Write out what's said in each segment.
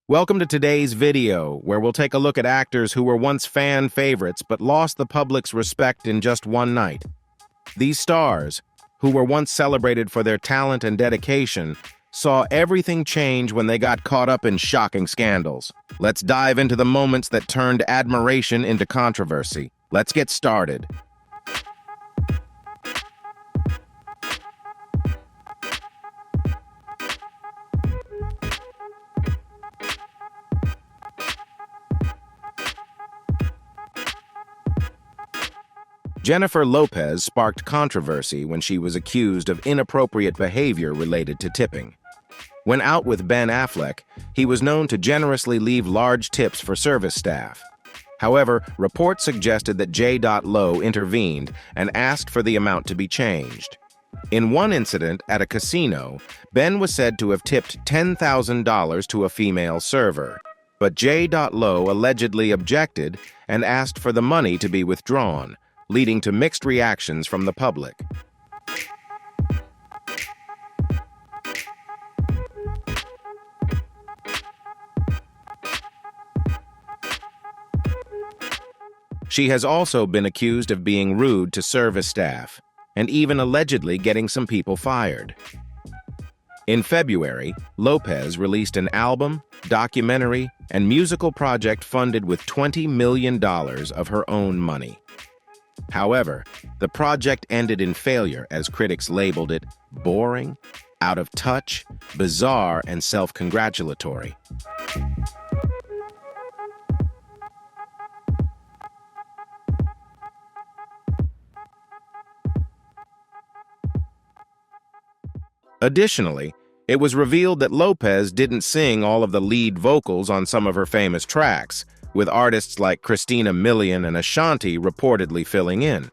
Welcome to today's video, where we'll take a look at actors who were once fan favorites but lost the public's respect in just one night. These stars, who were once celebrated for their talent and dedication, saw everything change when they got caught up in shocking scandals. Let's dive into the moments that turned admiration into controversy. Let's get started. Jennifer Lopez sparked controversy when she was accused of inappropriate behavior related to tipping. When out with Ben Affleck, he was known to generously leave large tips for service staff. However, reports suggested that J.E.R.K.S intervened and asked for the amount to be changed. In one incident at a casino, Ben was said to have tipped $10,000 to a female server, but J.E.R.K.S allegedly objected and asked for the money to be withdrawn, leading to mixed reactions from the public. She has also been accused of being rude to service staff, and even allegedly getting some people fired. In February, Lopez released an album, documentary, and musical project funded with $20 million of her own money. However, the project ended in failure as critics labeled it boring, out of touch, bizarre, and self-congratulatory. Additionally, it was revealed that Lopez didn't sing all of the lead vocals on some of her famous tracks, with artists like Christina Milian and Ashanti reportedly filling in.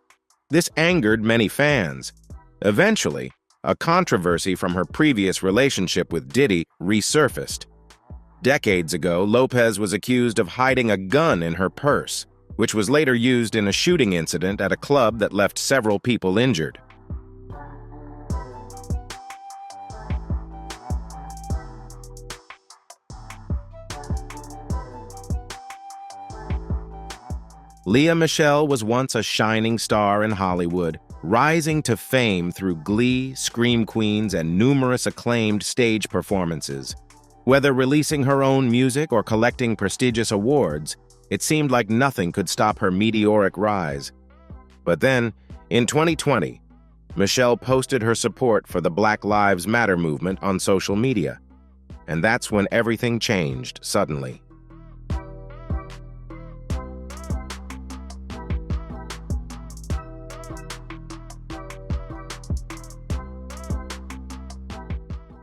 This angered many fans. Eventually, a controversy from her previous relationship with Diddy resurfaced. Decades ago, Lopez was accused of hiding a gun in her purse, which was later used in a shooting incident at a club that left several people injured. Lea Michele was once a shining star in Hollywood, rising to fame through Glee, Scream Queens, and numerous acclaimed stage performances. Whether releasing her own music or collecting prestigious awards, it seemed like nothing could stop her meteoric rise. But then, in 2020, Michele posted her support for the Black Lives Matter movement on social media. And that's when everything changed suddenly.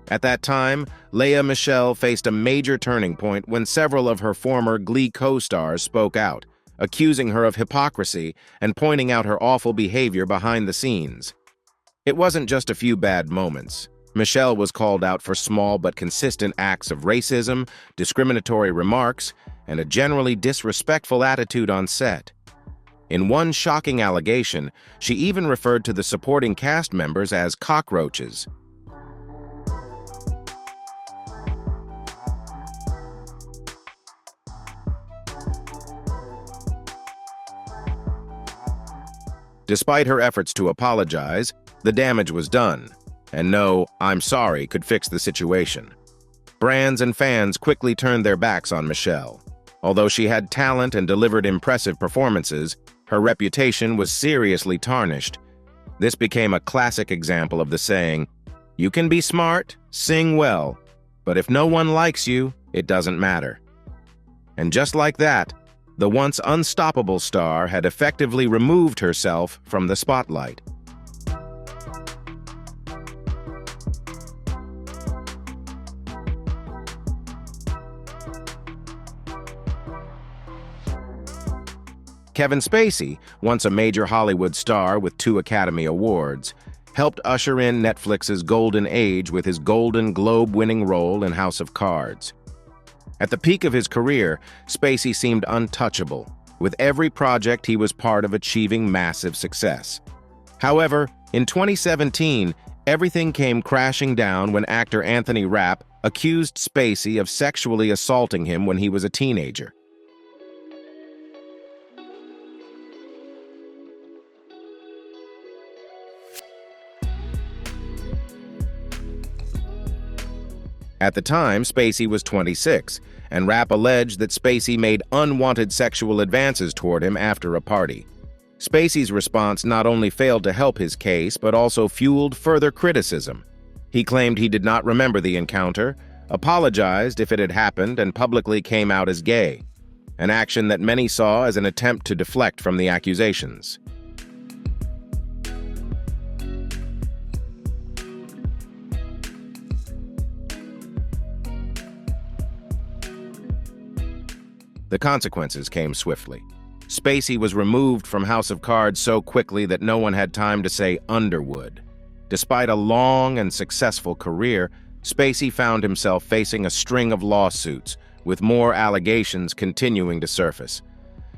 At that time, Lea Michele faced a major turning point when several of her former Glee co-stars spoke out, accusing her of hypocrisy and pointing out her awful behavior behind the scenes. It wasn't just a few bad moments. Michele was called out for small but consistent acts of racism, discriminatory remarks, and a generally disrespectful attitude on set. In one shocking allegation, she even referred to the supporting cast members as cockroaches. Despite her efforts to apologize, the damage was done, and no "I'm sorry" could fix the situation. Brands and fans quickly turned their backs on Michele. Although she had talent and delivered impressive performances, her reputation was seriously tarnished. This became a classic example of the saying, "You can be smart, sing well, but if no one likes you, it doesn't matter." And just like that, the once unstoppable star had effectively removed herself from the spotlight. Kevin Spacey, once a major Hollywood star with 2 Academy Awards, helped usher in Netflix's golden age with his Golden Globe-winning role in House of Cards. At the peak of his career, Spacey seemed untouchable. With every project, he was part of achieving massive success. However, in 2017, Everything came crashing down when actor Anthony Rapp accused Spacey of sexually assaulting him when he was a teenager. At the time, Spacey was 26, and Rapp alleged that Spacey made unwanted sexual advances toward him after a party. Spacey's response not only failed to help his case, but also fueled further criticism. He claimed he did not remember the encounter, apologized if it had happened, and publicly came out as gay, an action that many saw as an attempt to deflect from the accusations. The consequences came swiftly. Spacey was removed from House of Cards so quickly that no one had time to say Underwood. Despite a long and successful career, Spacey found himself facing a string of lawsuits, with more allegations continuing to surface.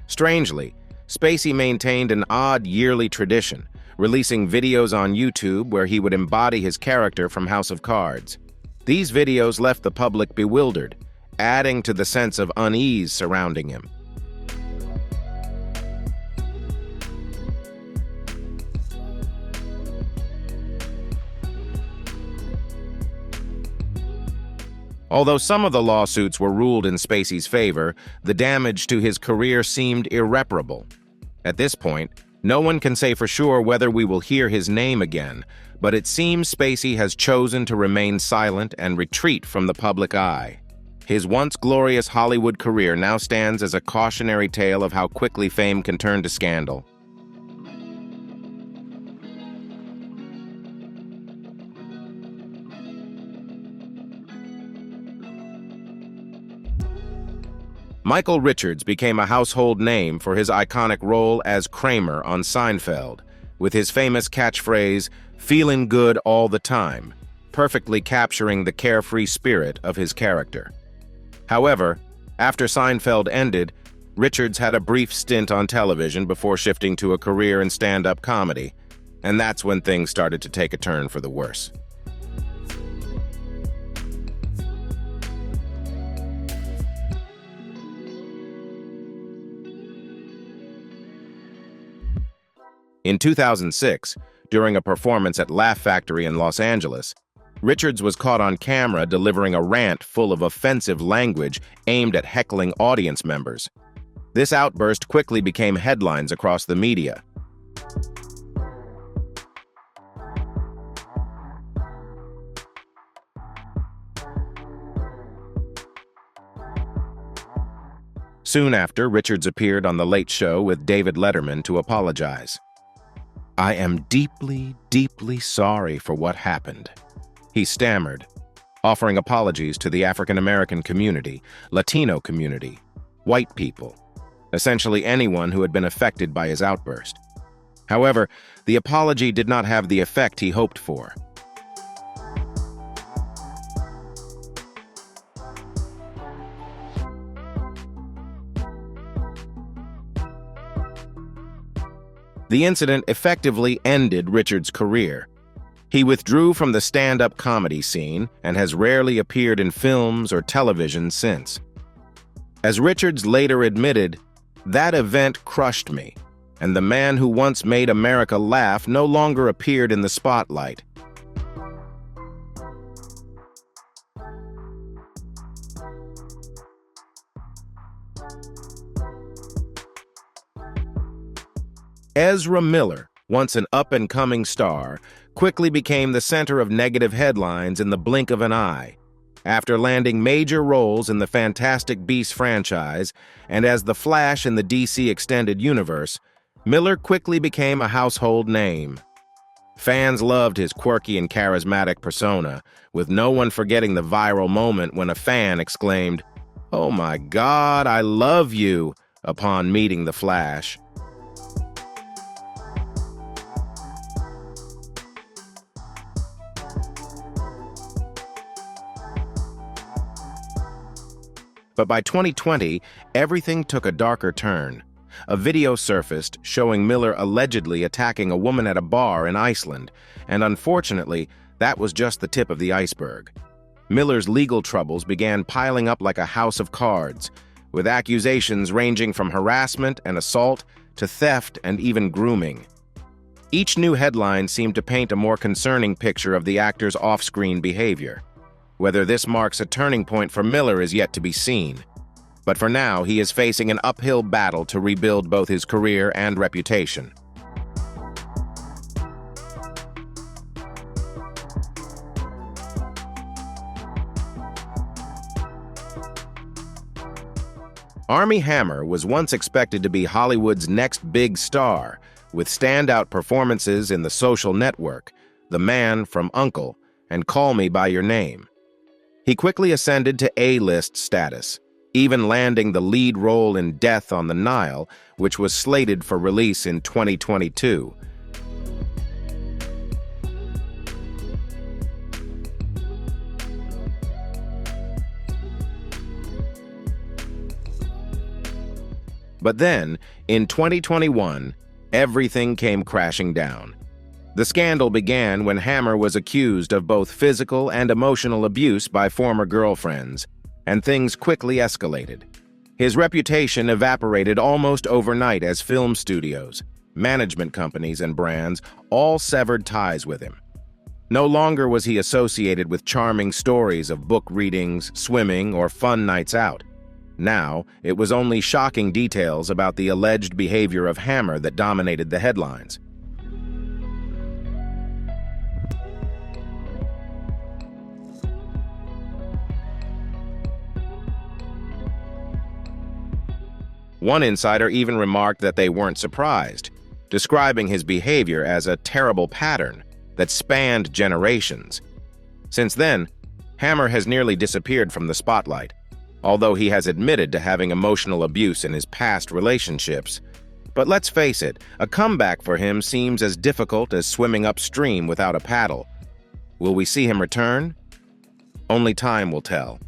Strangely, Spacey maintained an odd yearly tradition, releasing videos on YouTube where he would embody his character from House of Cards. These videos left the public bewildered, adding to the sense of unease surrounding him. Although some of the lawsuits were ruled in Spacey's favor, the damage to his career seemed irreparable. At this point, no one can say for sure whether we will hear his name again, but it seems Spacey has chosen to remain silent and retreat from the public eye. His once glorious Hollywood career now stands as a cautionary tale of how quickly fame can turn to scandal. Michael Richards became a household name for his iconic role as Kramer on Seinfeld, with his famous catchphrase, "feeling good all the time," perfectly capturing the carefree spirit of his character. However, after Seinfeld ended, Richards had a brief stint on television before shifting to a career in stand-up comedy, and that's when things started to take a turn for the worse. In 2006, during a performance at Laugh Factory in Los Angeles, Richards was caught on camera delivering a rant full of offensive language aimed at heckling audience members. This outburst quickly became headlines across the media. Soon after, Richards appeared on The Late Show with David Letterman to apologize. "I am deeply, deeply sorry for what happened," he stammered, offering apologies to the African American community, Latino community, white people, essentially anyone who had been affected by his outburst. However, the apology did not have the effect he hoped for. The incident effectively ended Richards' career. He withdrew from the stand-up comedy scene and has rarely appeared in films or television since. As Richards later admitted, "That event crushed me, and the man who once made America laugh no longer appeared in the spotlight." Ezra Miller, once an up-and-coming star, quickly became the center of negative headlines in the blink of an eye. After landing major roles in the Fantastic Beasts franchise and as the Flash in the DC Extended Universe, Miller quickly became a household name. Fans loved his quirky and charismatic persona, with no one forgetting the viral moment when a fan exclaimed, "Oh my God, I love you," upon meeting the Flash. But by 2020, everything took a darker turn. A video surfaced showing Miller allegedly attacking a woman at a bar in Iceland, and unfortunately, that was just the tip of the iceberg. Miller's legal troubles began piling up like a house of cards, with accusations ranging from harassment and assault to theft and even grooming. Each new headline seemed to paint a more concerning picture of the actor's off-screen behavior. Whether this marks a turning point for Miller is yet to be seen. But for now, he is facing an uphill battle to rebuild both his career and reputation. Armie Hammer was once expected to be Hollywood's next big star, with standout performances in The Social Network, The Man from U.N.C.L.E., and Call Me by Your Name. He quickly ascended to A-list status, even landing the lead role in Death on the Nile, which was slated for release in 2022. But then, in 2021, everything came crashing down. The scandal began when Hammer was accused of both physical and emotional abuse by former girlfriends, and things quickly escalated. His reputation evaporated almost overnight as film studios, management companies, and brands all severed ties with him. No longer was he associated with charming stories of book readings, swimming, or fun nights out. Now, it was only shocking details about the alleged behavior of Hammer that dominated the headlines. One insider even remarked that they weren't surprised, describing his behavior as a terrible pattern that spanned generations. Since then, Hammer has nearly disappeared from the spotlight, although he has admitted to having emotional abuse in his past relationships. But let's face it, a comeback for him seems as difficult as swimming upstream without a paddle. Will we see him return? Only time will tell.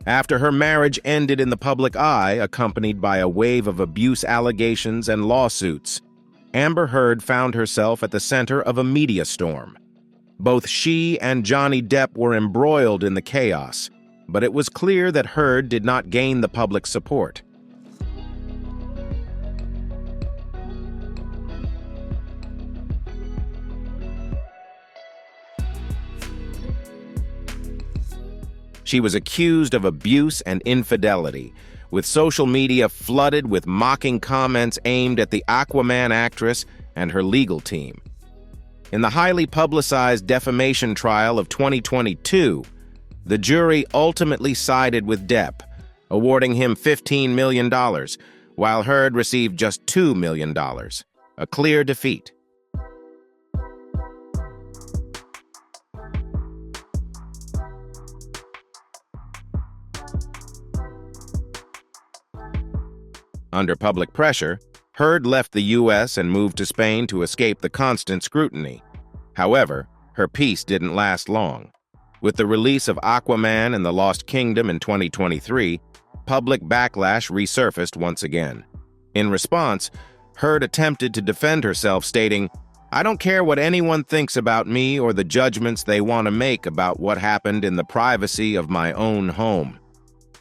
After her marriage ended in the public eye, accompanied by a wave of abuse allegations and lawsuits, Amber Heard found herself at the center of a media storm. Both she and Johnny Depp were embroiled in the chaos, but it was clear that Heard did not gain the public support. She was accused of abuse and infidelity, with social media flooded with mocking comments aimed at the Aquaman actress and her legal team. In the highly publicized defamation trial of 2022, the jury ultimately sided with Depp, awarding him $15 million, while Heard received just $2 million, a clear defeat. Under public pressure, Heard left the U.S. and moved to Spain to escape the constant scrutiny. However, her peace didn't last long. With the release of Aquaman and the Lost Kingdom in 2023, public backlash resurfaced once again. In response, Heard attempted to defend herself, stating, "I don't care what anyone thinks about me or the judgments they want to make about what happened in the privacy of my own home."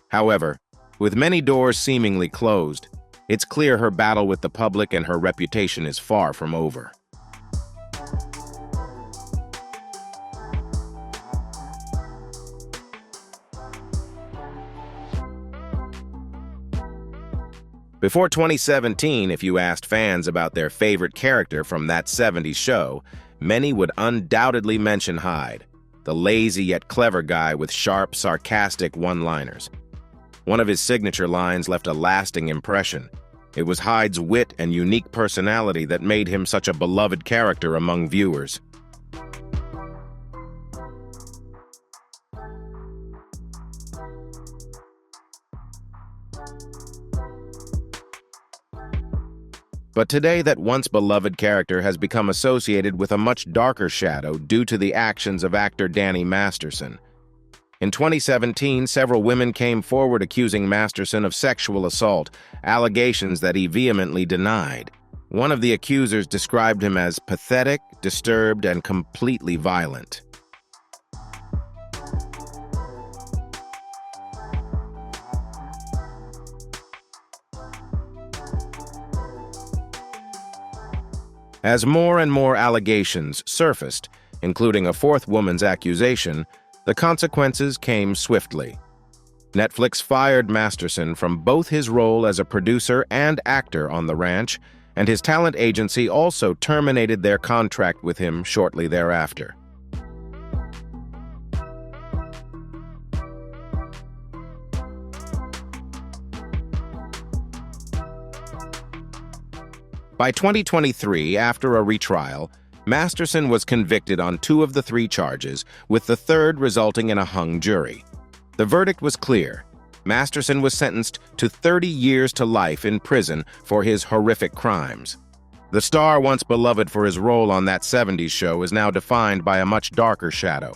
However, with many doors seemingly closed, it's clear her battle with the public and her reputation is far from over. Before 2017, if you asked fans about their favorite character from that 70s show, many would undoubtedly mention Hyde, the lazy yet clever guy with sharp, sarcastic one-liners. One of his signature lines left a lasting impression. It was Hyde's wit and unique personality that made him such a beloved character among viewers. But today, that once beloved character has become associated with a much darker shadow due to the actions of actor Danny Masterson. In 2017, several women came forward accusing Masterson of sexual assault, allegations that he vehemently denied. One of the accusers described him as pathetic, disturbed, and completely violent. As more and more allegations surfaced, including a fourth woman's accusation, the consequences came swiftly. Netflix fired Masterson from both his role as a producer and actor on The Ranch, and his talent agency also terminated their contract with him shortly thereafter. By 2023, after a retrial, Masterson was convicted on 2 of the 3 charges, with the third resulting in a hung jury. The verdict was clear. Masterson was sentenced to 30 years to life in prison for his horrific crimes. The star, once beloved for his role on That 70s Show, is now defined by a much darker shadow.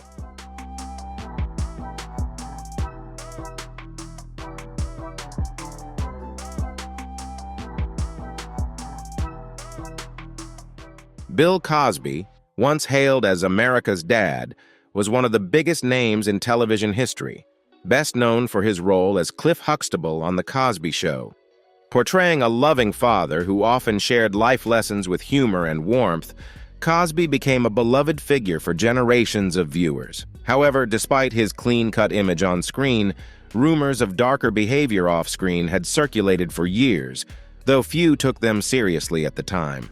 Bill Cosby, once hailed as America's dad, was one of the biggest names in television history, best known for his role as Cliff Huxtable on The Cosby Show. Portraying a loving father who often shared life lessons with humor and warmth, Cosby became a beloved figure for generations of viewers. However, despite his clean-cut image on screen, rumors of darker behavior off-screen had circulated for years, though few took them seriously at the time.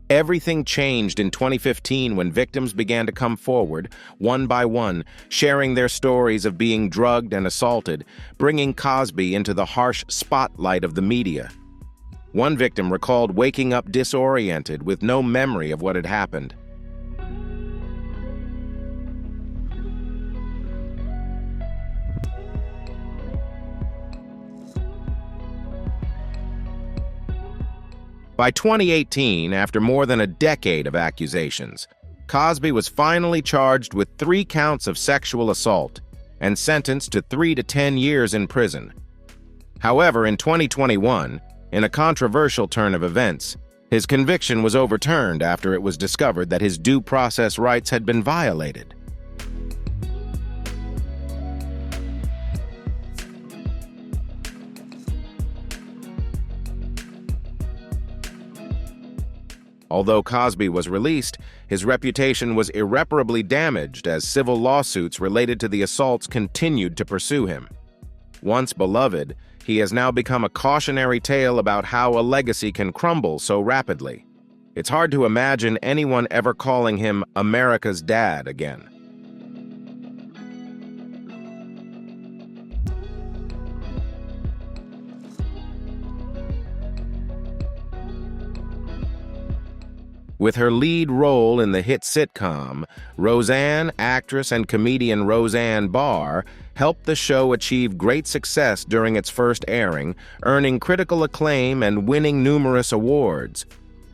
Everything changed in 2015 when victims began to come forward, one by one, sharing their stories of being drugged and assaulted, bringing Cosby into the harsh spotlight of the media. One victim recalled waking up disoriented with no memory of what had happened. By 2018, after more than a decade of accusations, Cosby was finally charged with 3 counts of sexual assault and sentenced to 3 to 10 years in prison. However, in 2021, in a controversial turn of events, his conviction was overturned after it was discovered that his due process rights had been violated. Although Cosby was released, his reputation was irreparably damaged as civil lawsuits related to the assaults continued to pursue him. Once beloved, he has now become a cautionary tale about how a legacy can crumble so rapidly. It's hard to imagine anyone ever calling him America's dad again. With her lead role in the hit sitcom, Roseanne, actress and comedian Roseanne Barr helped the show achieve great success during its first airing, earning critical acclaim and winning numerous awards.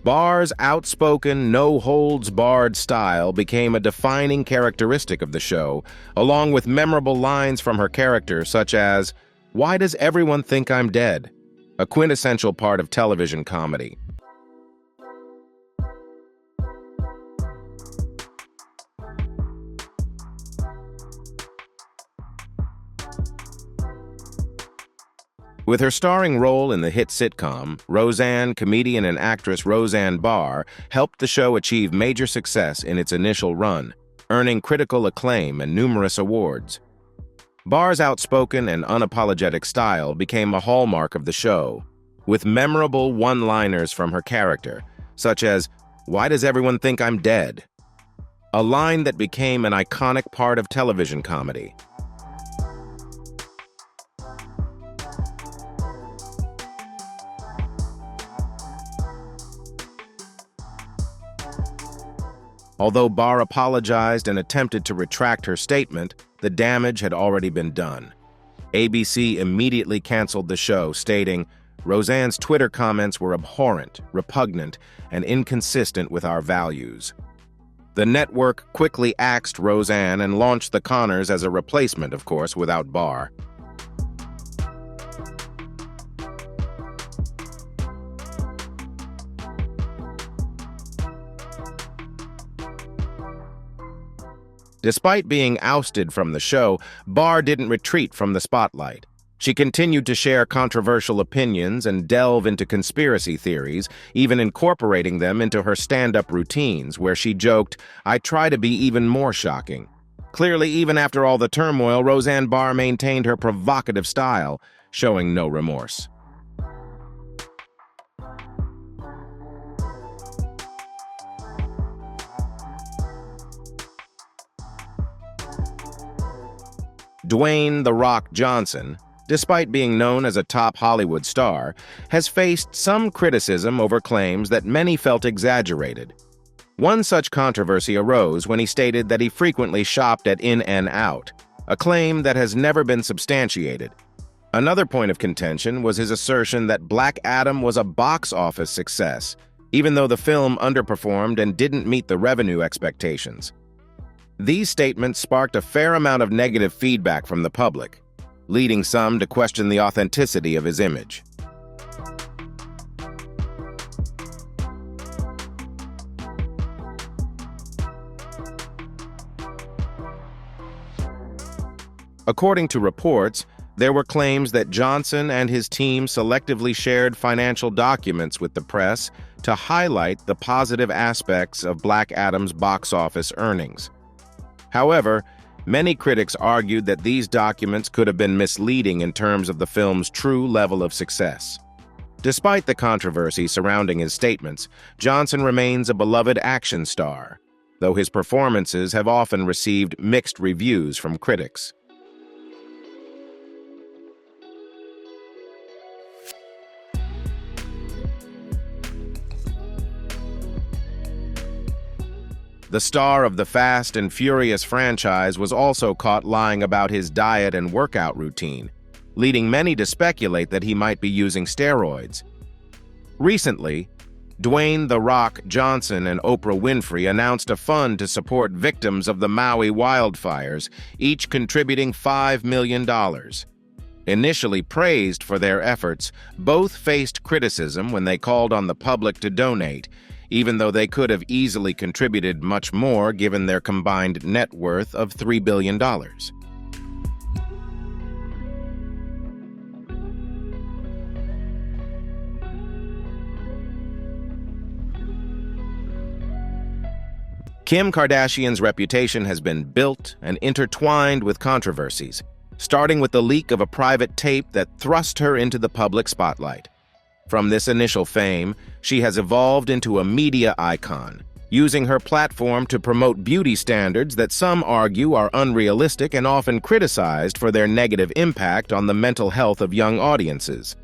Barr's outspoken, no-holds-barred style became a defining characteristic of the show, along with memorable lines from her character such as, "Why does everyone think I'm dead?" a quintessential part of television comedy. With her starring role in the hit sitcom, Roseanne, comedian and actress Roseanne Barr helped the show achieve major success in its initial run, earning critical acclaim and numerous awards. Barr's outspoken and unapologetic style became a hallmark of the show, with memorable one-liners from her character, such as, "Why does everyone think I'm dead?" a line that became an iconic part of television comedy. Although Barr apologized and attempted to retract her statement, the damage had already been done. ABC immediately canceled the show, stating, "Roseanne's Twitter comments were abhorrent, repugnant, and inconsistent with our values." The network quickly axed Roseanne and launched the Conners as a replacement, of course, without Barr. Despite being ousted from the show, Barr didn't retreat from the spotlight. She continued to share controversial opinions and delve into conspiracy theories, even incorporating them into her stand-up routines, where she joked, "I try to be even more shocking." Clearly, even after all the turmoil, Roseanne Barr maintained her provocative style, showing no remorse. Dwayne "The Rock" Johnson, despite being known as a top Hollywood star, has faced some criticism over claims that many felt exaggerated. One such controversy arose when he stated that he frequently shopped at In-N-Out, a claim that has never been substantiated. Another point of contention was his assertion that Black Adam was a box office success, even though the film underperformed and didn't meet the revenue expectations. These statements sparked a fair amount of negative feedback from the public, leading some to question the authenticity of his image. According to reports, there were claims that Johnson and his team selectively shared financial documents with the press to highlight the positive aspects of Black Adam's box office earnings. However, many critics argued that these documents could have been misleading in terms of the film's true level of success. Despite the controversy surrounding his statements, Johnson remains a beloved action star, though his performances have often received mixed reviews from critics. The star of the Fast and Furious franchise was also caught lying about his diet and workout routine, leading many to speculate that he might be using steroids. Recently, Dwayne "The Rock" Johnson and Oprah Winfrey announced a fund to support victims of the Maui wildfires, each contributing $5 million. Initially praised for their efforts, both faced criticism when they called on the public to donate, even though they could have easily contributed much more given their combined net worth of $3 billion. Kim Kardashian's reputation has been built and intertwined with controversies, starting with the leak of a private tape that thrust her into the public spotlight. From this initial fame, she has evolved into a media icon, using her platform to promote beauty standards that some argue are unrealistic and often criticized for their negative impact on the mental health of young audiences.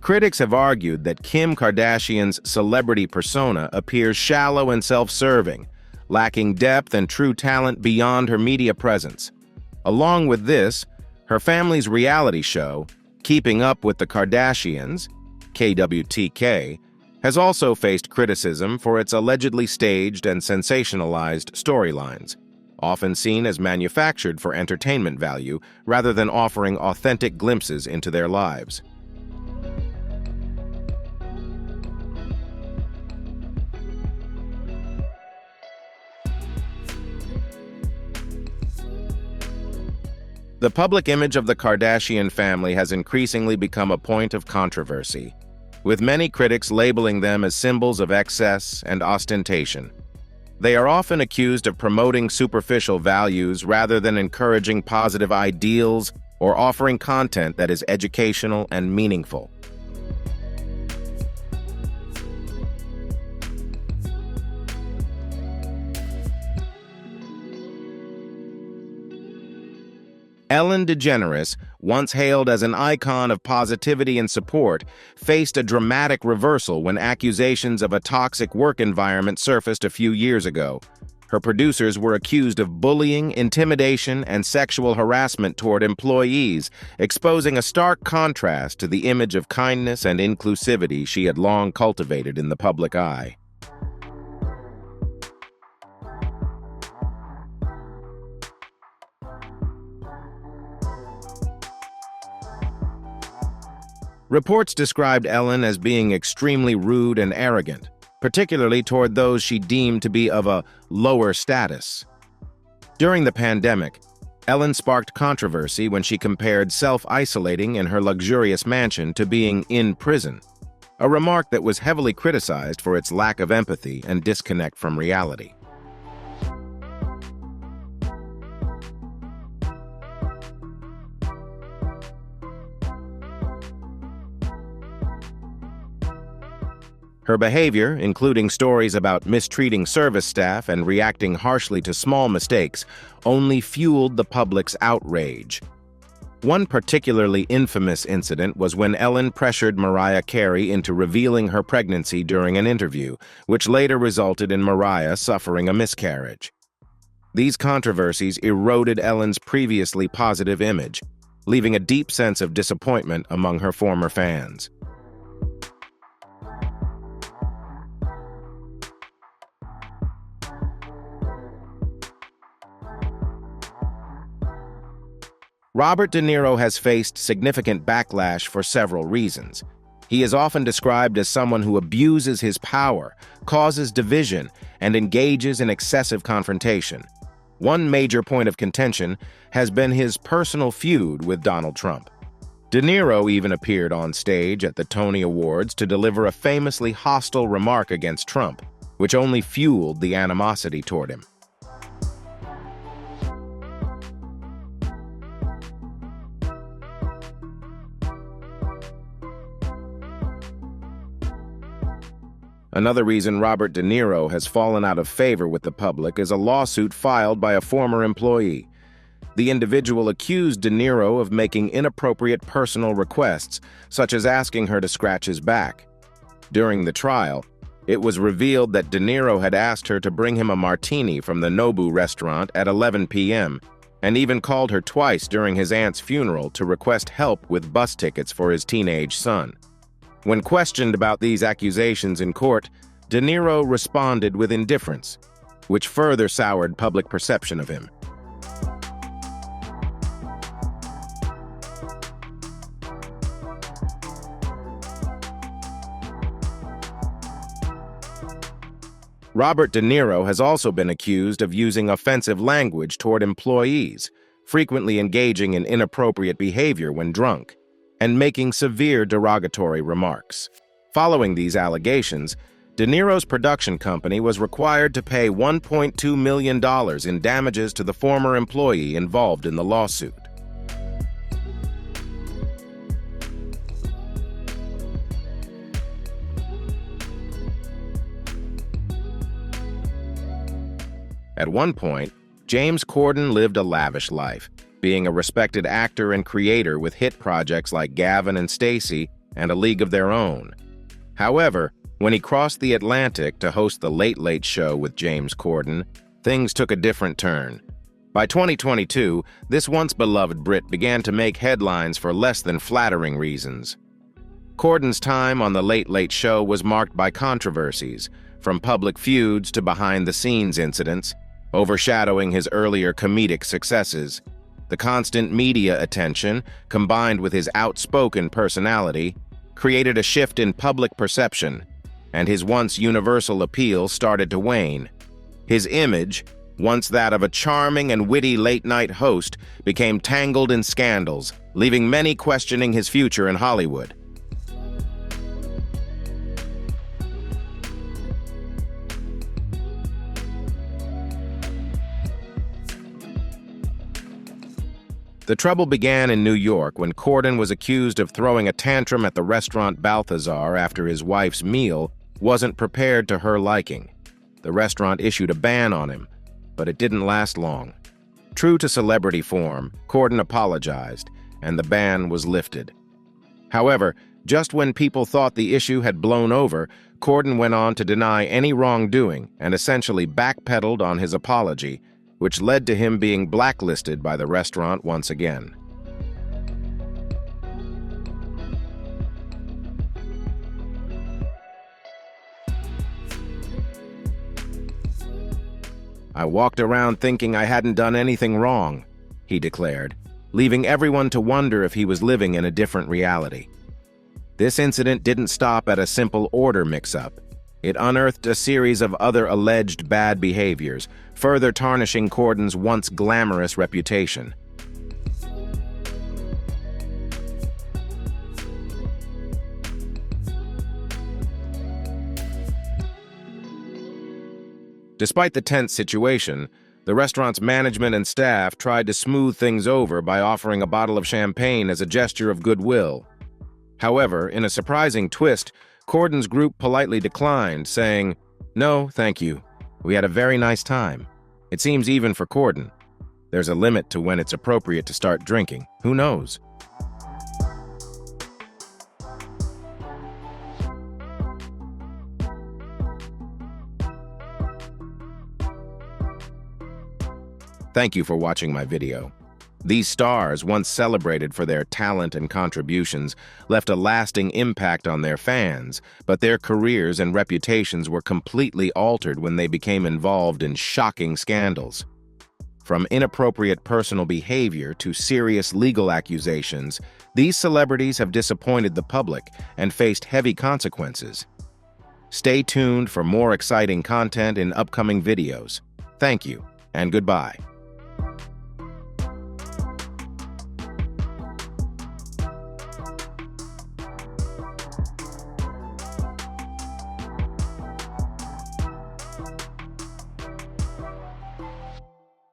Critics have argued that Kim Kardashian's celebrity persona appears shallow and self-serving, lacking depth and true talent beyond her media presence. Along with this, her family's reality show, Keeping Up with the Kardashians, KWTK, has also faced criticism for its allegedly staged and sensationalized storylines, often seen as manufactured for entertainment value rather than offering authentic glimpses into their lives. The public image of the Kardashian family has increasingly become a point of controversy, with many critics labeling them as symbols of excess and ostentation. They are often accused of promoting superficial values rather than encouraging positive ideals or offering content that is educational and meaningful. Ellen DeGeneres, once hailed as an icon of positivity and support, faced a dramatic reversal when accusations of a toxic work environment surfaced a few years ago. Her producers were accused of bullying, intimidation, and sexual harassment toward employees, exposing a stark contrast to the image of kindness and inclusivity she had long cultivated in the public eye. Reports described Ellen as being extremely rude and arrogant, particularly toward those she deemed to be of a lower status. During the pandemic, Ellen sparked controversy when she compared self-isolating in her luxurious mansion to being in prison, a remark that was heavily criticized for its lack of empathy and disconnect from reality. Her behavior, including stories about mistreating service staff and reacting harshly to small mistakes, only fueled the public's outrage. One particularly infamous incident was when Ellen pressured Mariah Carey into revealing her pregnancy during an interview, which later resulted in Mariah suffering a miscarriage. These controversies eroded Ellen's previously positive image, leaving a deep sense of disappointment among her former fans. Robert De Niro has faced significant backlash for several reasons. He is often described as someone who abuses his power, causes division, and engages in excessive confrontation. One major point of contention has been his personal feud with Donald Trump. De Niro even appeared on stage at the Tony Awards to deliver a famously hostile remark against Trump, which only fueled the animosity toward him. Another reason Robert De Niro has fallen out of favor with the public is a lawsuit filed by a former employee. The individual accused De Niro of making inappropriate personal requests, such as asking her to scratch his back. During the trial, it was revealed that De Niro had asked her to bring him a martini from the Nobu restaurant at 11 p.m., and even called her twice during his aunt's funeral to request help with bus tickets for his teenage son. When questioned about these accusations in court, De Niro responded with indifference, which further soured public perception of him. Robert De Niro has also been accused of using offensive language toward employees, frequently engaging in inappropriate behavior when drunk, and making severe derogatory remarks. Following these allegations, De Niro's production company was required to pay $1.2 million in damages to the former employee involved in the lawsuit. At one point, James Corden lived a lavish life, being a respected actor and creator with hit projects like Gavin and Stacey and A League of Their Own. However, when he crossed the Atlantic to host The Late Late Show with James Corden, things took a different turn. By 2022, this once-beloved Brit began to make headlines for less than flattering reasons. Corden's time on The Late Late Show was marked by controversies, from public feuds to behind-the-scenes incidents, overshadowing his earlier comedic successes. The constant media attention, combined with his outspoken personality, created a shift in public perception, and his once universal appeal started to wane. His image, once that of a charming and witty late-night host, became tangled in scandals, leaving many questioning his future in Hollywood. The trouble began in New York when Corden was accused of throwing a tantrum at the restaurant Balthazar after his wife's meal wasn't prepared to her liking. The restaurant issued a ban on him, but it didn't last long. True to celebrity form, Corden apologized, and the ban was lifted. However, just when people thought the issue had blown over, Corden went on to deny any wrongdoing and essentially backpedaled on his apology, which led to him being blacklisted by the restaurant once again. "I walked around thinking I hadn't done anything wrong," he declared, leaving everyone to wonder if he was living in a different reality. This incident didn't stop at a simple order mix-up. It unearthed a series of other alleged bad behaviors, further tarnishing Corden's once glamorous reputation. Despite the tense situation, the restaurant's management and staff tried to smooth things over by offering a bottle of champagne as a gesture of goodwill. However, in a surprising twist, Corden's group politely declined, saying, "No, thank you. We had a very nice time." It seems even for Corden. There's a limit to when it's appropriate to start drinking. Who knows? Thank you for watching my video. These stars, once celebrated for their talent and contributions, left a lasting impact on their fans, but their careers and reputations were completely altered when they became involved in shocking scandals. From inappropriate personal behavior to serious legal accusations, these celebrities have disappointed the public and faced heavy consequences. Stay tuned for more exciting content in upcoming videos. Thank you, and goodbye.